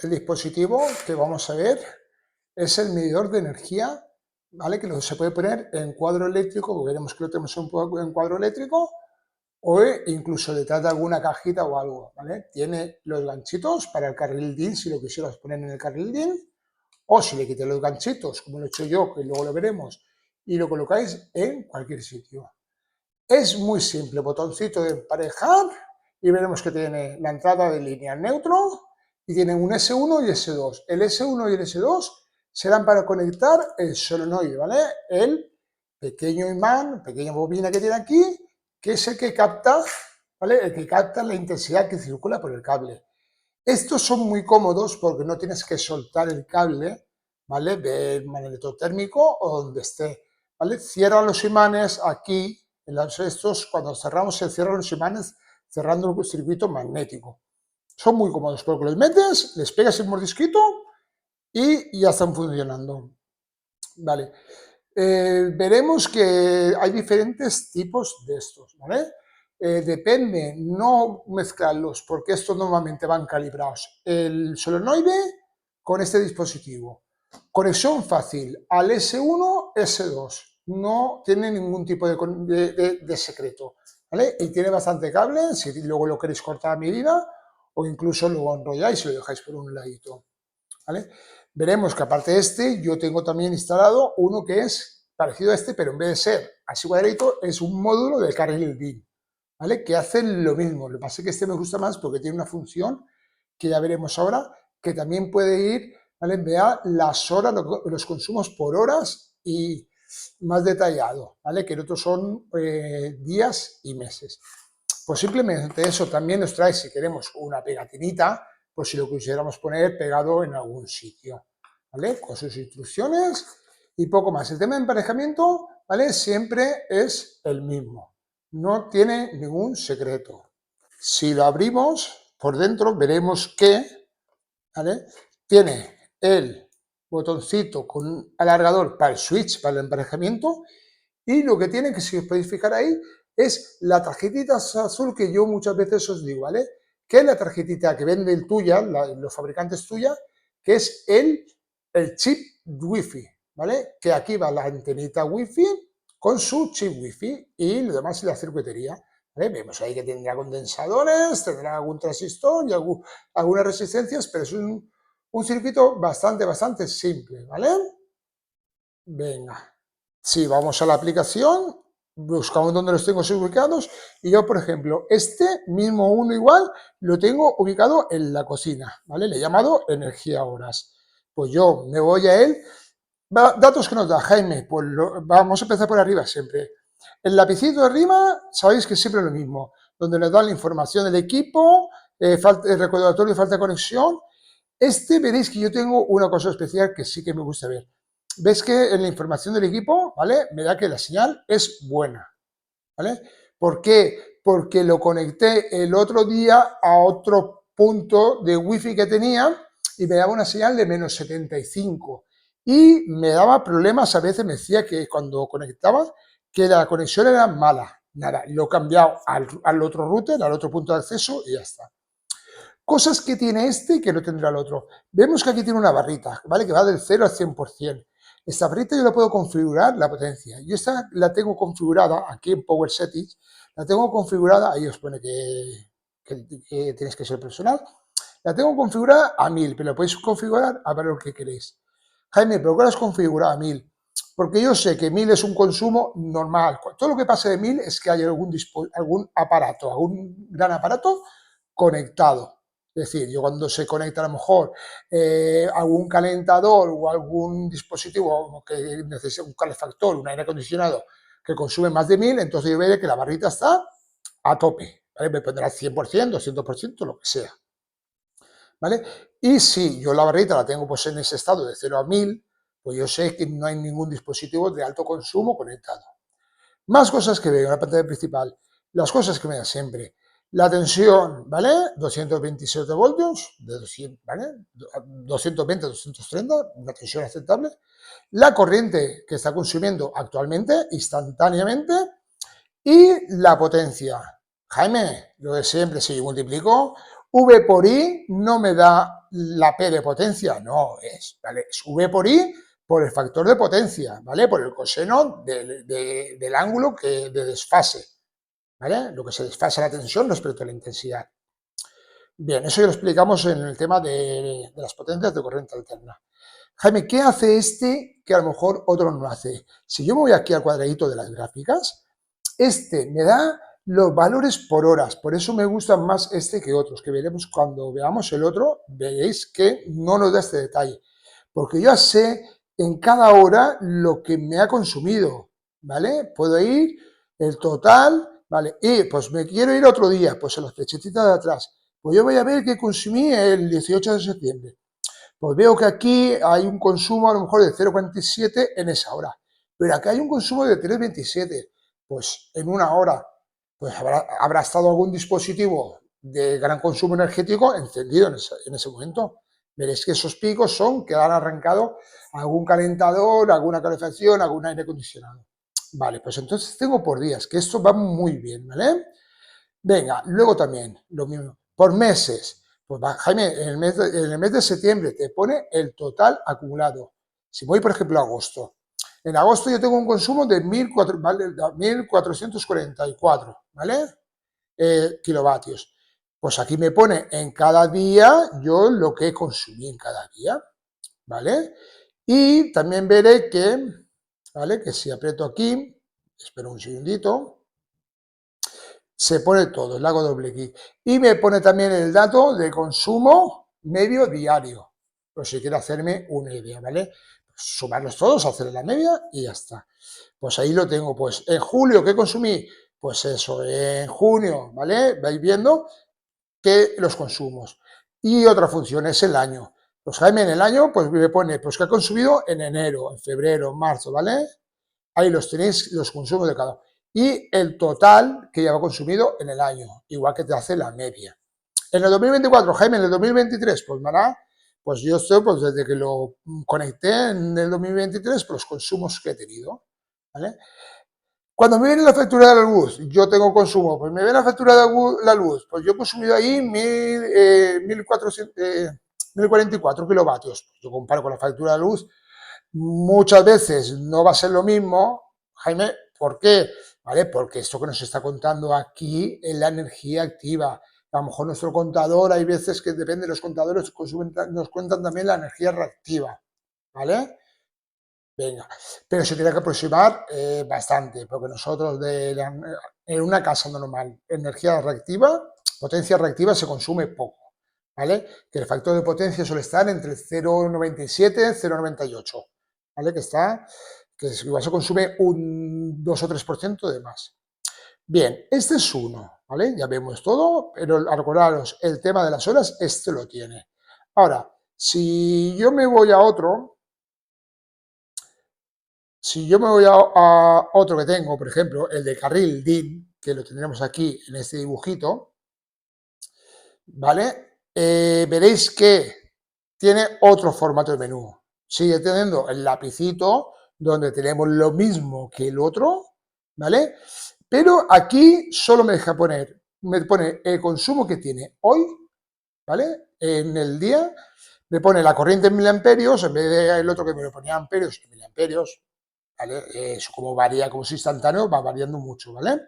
El dispositivo que vamos a ver es el medidor de energía, ¿vale? Que se puede poner en cuadro eléctrico, veremos que lo tenemos en cuadro eléctrico, o incluso detrás de alguna cajita o algo, ¿vale? Tiene los ganchitos para el carril DIN, si lo quisieras poner en el carril DIN, o si le quité los ganchitos, como lo he hecho yo, que luego lo veremos, y lo colocáis en cualquier sitio. Es muy simple, botoncito de emparejar, y veremos que tiene la entrada de línea neutro, y tiene un S1 y S2. El S1 y el S2 serán para conectar el solenoide, ¿vale? El pequeño imán, pequeña bobina que tiene aquí, que es el que capta, ¿vale? El que capta la intensidad que circula por el cable. Estos son muy cómodos porque no tienes que soltar el cable, ¿vale? Del magneto térmico o donde esté, ¿vale? Cierran los imanes aquí, en estos, cuando cerramos se cierran los imanes cerrando el circuito magnético. Son muy cómodos porque los metes, les pegas el mordisquito y ya están funcionando. Vale. Veremos que hay diferentes tipos de estos, ¿vale? Depende, no mezclarlos, porque estos normalmente van calibrados. El solenoide con este dispositivo. Conexión fácil al S1, S2. No tiene ningún tipo de secreto, ¿vale? Y tiene bastante cable, si luego lo queréis cortar a medida, o incluso lo enrolláis y lo dejáis por un ladito, ¿vale? Veremos que aparte de este, yo tengo también instalado uno que es parecido a este, pero en vez de ser así cuadradito, es un módulo de carril DIN, ¿vale? Que hace lo mismo. Lo que pasa es que este me gusta más porque tiene una función que ya veremos ahora, que también puede ir, ¿vale? Vea las horas, los consumos por horas y más detallado, ¿vale? Que en otros son días y meses. Pues simplemente eso también nos trae, si queremos, una pegatinita, pues si lo quisiéramos poner pegado en algún sitio, ¿vale? Con sus instrucciones y poco más. El tema de emparejamiento, ¿vale? Siempre es el mismo, no tiene ningún secreto. Si lo abrimos por dentro, veremos que, ¿vale? Tiene el botoncito con un alargador para el switch, para el emparejamiento, y lo que tiene, que si os podéis fijar ahí, es la tarjetita azul que yo muchas veces os digo, ¿vale? Que es la tarjetita que venden tuya, los fabricantes tuya, que es el chip Wi-Fi, ¿vale? Que aquí va la antenita Wi-Fi con su chip Wi-Fi y lo demás es la circuitería, ¿vale? Vemos ahí que tendrá condensadores, tendrá algún transistor y algunas resistencias, pero es un circuito bastante simple, ¿vale? Venga. Si vamos a la aplicación, buscamos donde los tengo ubicados y yo, por ejemplo, este mismo uno igual lo tengo ubicado en la cocina, ¿vale? Le he llamado energía horas. Pues yo me voy a él. Datos que nos da Jaime, pues vamos a empezar por arriba siempre. El lapicito de arriba, sabéis que es siempre lo mismo, donde nos da la información del equipo, el recordatorio de falta de conexión. Este veréis que yo tengo una cosa especial que sí que me gusta ver. Ves que en la información del equipo, ¿vale? Me da que la señal es buena, ¿vale? ¿Por qué? Porque lo conecté el otro día a otro punto de wifi que tenía y me daba una señal de menos 75 y me daba problemas, a veces me decía que cuando conectaba que la conexión era mala. Nada, lo he cambiado al otro router, al otro punto de acceso y ya está. Cosas que tiene este y que no tendrá el otro. Vemos que aquí tiene una barrita, ¿vale? Que va del 0 al 100%. Esta barrita yo la puedo configurar, la potencia. Yo esta la tengo configurada aquí en Power Settings. La tengo configurada, ahí os pone que tenéis que ser personal. La tengo configurada a 1000, pero la podéis configurar a ver lo que queréis. Jaime, ¿pero qué la has configurado a 1000? Porque yo sé que 1000 es un consumo normal. Todo lo que pase de 1000 es que hay algún aparato, algún gran aparato conectado. Es decir, yo cuando se conecta a lo mejor algún calentador o algún dispositivo que necesita un calefactor, un aire acondicionado que consume más de 1000, entonces yo veré que la barrita está a tope, ¿vale? Me pondrá 100%, 200%, lo que sea, ¿vale? Y si yo la barrita la tengo pues en ese estado de 0 a 1000, pues yo sé que no hay ningún dispositivo de alto consumo conectado. Más cosas que veo en la pantalla principal, las cosas que me da siempre. La tensión, ¿vale? 227 voltios, de 200, ¿vale? 220, 230, una tensión aceptable. La corriente que está consumiendo actualmente, instantáneamente, y la potencia. Jaime, lo de siempre, si yo multiplico V por I, no me da la P de potencia, no, ¿vale? Es V por I por el factor de potencia, ¿vale? Por el coseno del ángulo de desfase, ¿vale? Lo que se desfasa la tensión respecto a la intensidad. Bien, eso ya lo explicamos en el tema de las potencias de corriente alterna. Jaime, ¿qué hace este que a lo mejor otro no hace? Si yo me voy aquí al cuadradito de las gráficas, este me da los valores por horas, por eso me gustan más este que otros, que veremos cuando veamos el otro, veréis que no nos da este detalle, porque yo sé en cada hora lo que me ha consumido, ¿vale? Puedo ir el total, ¿vale? Y pues me quiero ir otro día, pues en las flechetitas de atrás, pues yo voy a ver qué consumí el 18 de septiembre. Pues veo que aquí hay un consumo a lo mejor de 0,47 en esa hora, pero acá hay un consumo de 3,27, pues en una hora, pues habrá estado algún dispositivo de gran consumo energético encendido en ese momento. Veréis que esos picos son que han arrancado algún calentador, alguna calefacción, algún aire acondicionado. Vale, pues entonces tengo por días, que esto va muy bien, ¿vale? Venga, luego también, lo mismo, por meses. Pues Jaime, en el mes de septiembre te pone el total acumulado. Si voy, por ejemplo, a agosto. En agosto yo tengo un consumo de 1.444, ¿vale? Kilovatios. Pues aquí me pone en cada día yo lo que consumí en cada día, ¿vale? Y también veré que, ¿vale? Que si aprieto aquí, espero un segundito, se pone todo, le hago doble clic. Y me pone también el dato de consumo medio diario, pues si quiero hacerme una idea, ¿vale? Sumarlos todos, hacer la media y ya está. Pues ahí lo tengo, pues en julio, ¿qué consumí? Pues eso, en junio, ¿vale? Vais viendo que los consumos. Y otra función es el año. Pues Jaime, en el año, pues me pone, pues que ha consumido en enero, en febrero, en marzo, ¿vale? Ahí los tenéis, los consumos de cada uno. Y el total que lleva consumido en el año, igual que te hace la media. En el 2024, Jaime, en el 2023, pues Mará, pues yo estoy, pues desde que lo conecté en el 2023, pues los consumos que he tenido, ¿vale? Cuando me viene la factura de la luz, yo tengo consumo, pues me viene la factura de la luz, pues yo he consumido ahí 1044 kilovatios. Yo comparo con la factura de la luz, muchas veces no va a ser lo mismo, Jaime, ¿por qué? ¿Vale? Porque esto que nos está contando aquí es la energía activa. A lo mejor nuestro contador, hay veces que depende de los contadores, nos cuentan también la energía reactiva, ¿vale? Venga, pero se tiene que aproximar bastante, porque nosotros en una casa normal, energía reactiva, potencia reactiva se consume poco, ¿vale? Que el factor de potencia suele estar entre 0,97 y 0,98, ¿vale? Que igual se consume un 2 o 3% de más. Bien, este es uno, ¿vale? Ya vemos todo, pero acordaros, el tema de las horas, este lo tiene. Ahora, si yo me voy a otro, si yo me voy a otro que tengo, por ejemplo, el de carril DIN, que lo tendremos aquí en este dibujito, ¿vale? Veréis que tiene otro formato de menú. Sigue teniendo el lapicito, donde tenemos lo mismo que el otro, ¿vale? Pero aquí solo me deja poner, me pone el consumo que tiene hoy, ¿vale? En el día, me pone la corriente en miliamperios, en vez del otro que me lo ponía amperios, en miliamperios, ¿vale? Eso como varía, como es instantáneo, va variando mucho, ¿vale?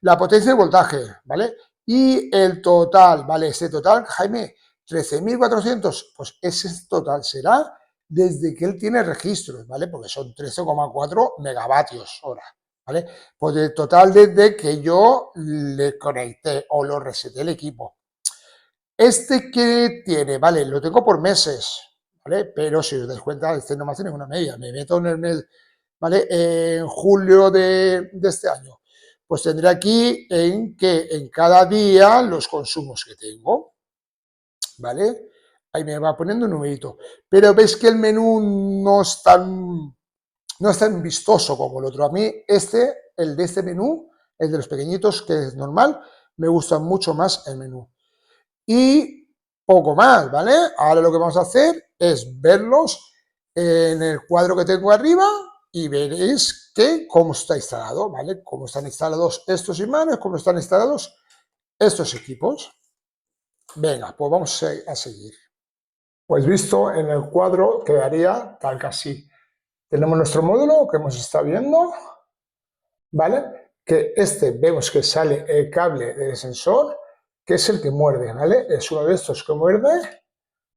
La potencia de voltaje, ¿vale? Y el total, ¿vale? Ese total, Jaime, 13.400, pues ese total será desde que él tiene registros, ¿vale? Porque son 13,4 megavatios hora, ¿vale? Pues el total desde que yo le conecté o lo reseté el equipo. Este que tiene, ¿vale? Lo tengo por meses, ¿vale? Pero si os dais cuenta, este no me hace ninguna media. Me meto en el mes, ¿vale? En julio de este año. Pues tendré aquí en que en cada día los consumos que tengo, ¿vale? Ahí me va poniendo un numerito. Pero veis que el menú no es tan vistoso como el otro. A mí el de este menú, el de los pequeñitos, que es normal, me gusta mucho más el menú. Y poco más, ¿vale? Ahora lo que vamos a hacer es verlos en el cuadro que tengo arriba y veréis cómo está instalado, ¿vale? Cómo están instalados estos imanes, cómo están instalados estos equipos. Venga, pues vamos a seguir. Pues visto en el cuadro quedaría tal que así. Tenemos nuestro módulo que hemos estado viendo, ¿vale? Que vemos que sale el cable del sensor, que es el que muerde, ¿vale? Es uno de estos que muerde,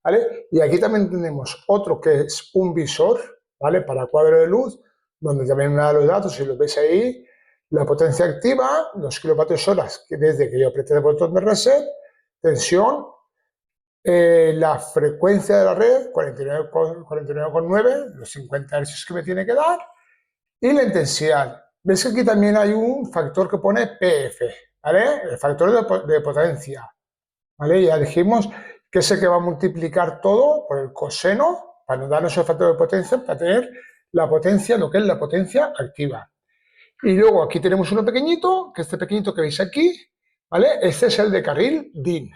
¿vale? Y aquí también tenemos otro que es un visor, ¿vale? Para cuadro de luz, donde también me da los datos, si los veis ahí, la potencia activa, los kilovatios horas, que desde que yo apreté el botón de reset, tensión, la frecuencia de la red, 49,9, los 50 Hz que me tiene que dar, y la intensidad. Ves que aquí también hay un factor que pone PF, ¿vale? El factor de potencia, ¿vale? Ya dijimos que es el que va a multiplicar todo por el coseno para darnos el factor de potencia, para tener la potencia, lo que es la potencia activa. Y luego aquí tenemos uno pequeñito, que este pequeñito que veis aquí, ¿vale? Este es el de carril DIN,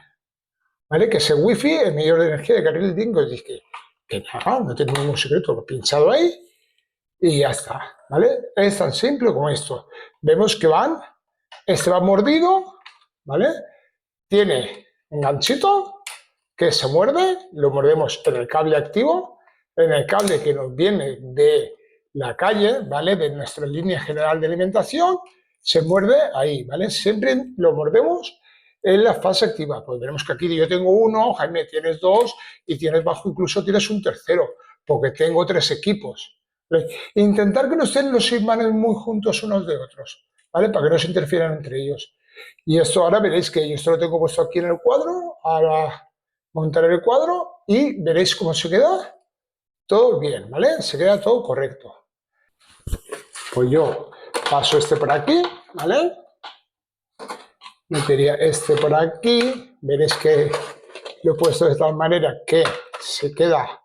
¿vale? Que es el wifi, el medidor de energía de carril DIN, que os dije que nada, no tiene ningún secreto, lo he pinchado ahí y ya está, ¿vale? Es tan simple como esto. Vemos que este va mordido, ¿vale? Tiene un ganchito que se muerde, lo mordemos en el cable activo, en el cable que nos viene de la calle, ¿vale? De nuestra línea general de alimentación, se muerde ahí, ¿vale? Siempre lo mordemos en la fase activa. Pues veremos que aquí yo tengo uno, Jaime tienes dos y tienes bajo, incluso tienes un tercero, porque tengo 3 equipos. ¿Vale? Intentar que no estén los imanes muy juntos unos de otros, ¿vale? Para que no se interfieran entre ellos. Y esto ahora veréis que yo esto lo tengo puesto aquí en el cuadro, ahora montaré el cuadro y veréis cómo se queda todo bien, ¿vale? Se queda todo correcto. Pues yo paso este por aquí, ¿vale? Metería este por aquí, veréis que lo he puesto de tal manera que se queda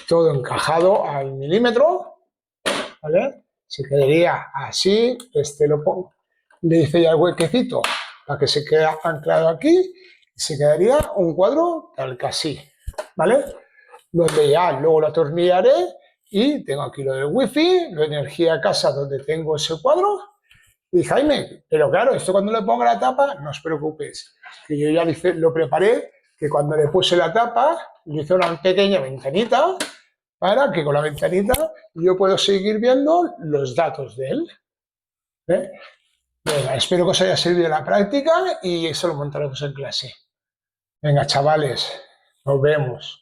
todo encajado al milímetro, ¿vale? Se quedaría así, lo pongo, le hice ya el huequecito para que se quede anclado aquí y se quedaría un cuadro tal que así, ¿vale? Donde ya luego lo atornillaré y tengo aquí lo del wifi, lo de energía casa donde tengo ese cuadro. Y Jaime, pero claro, esto cuando le ponga la tapa, no os preocupéis, que yo ya lo preparé, que cuando le puse la tapa, le hice una pequeña ventanita para que con la ventanita yo puedo seguir viendo los datos de él. ¿Eh? Venga, espero que os haya servido la práctica y eso lo montaremos en clase. Venga, chavales, nos vemos.